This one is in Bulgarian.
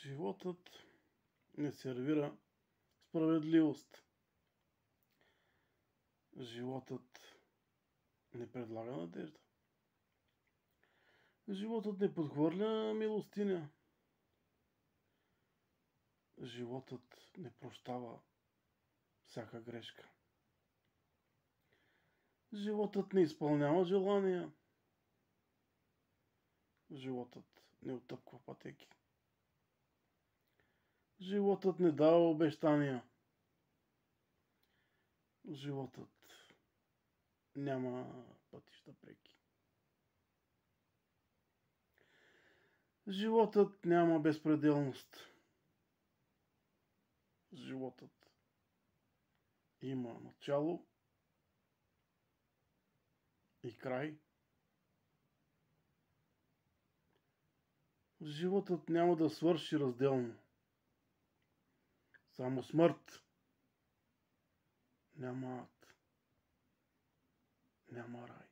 Животът не сервира справедливост. Животът не предлага надежда. Животът не подхвърля милостиня. Животът не прощава всяка грешка. Животът не изпълнява желания. Животът не отъпква пътеки. Животът не дава обещания. Животът няма пътища преки. Животът няма безпределност. Животът има начало и край. Животът няма да свърши разделно. Само смърт. Няма ад. Няма рай.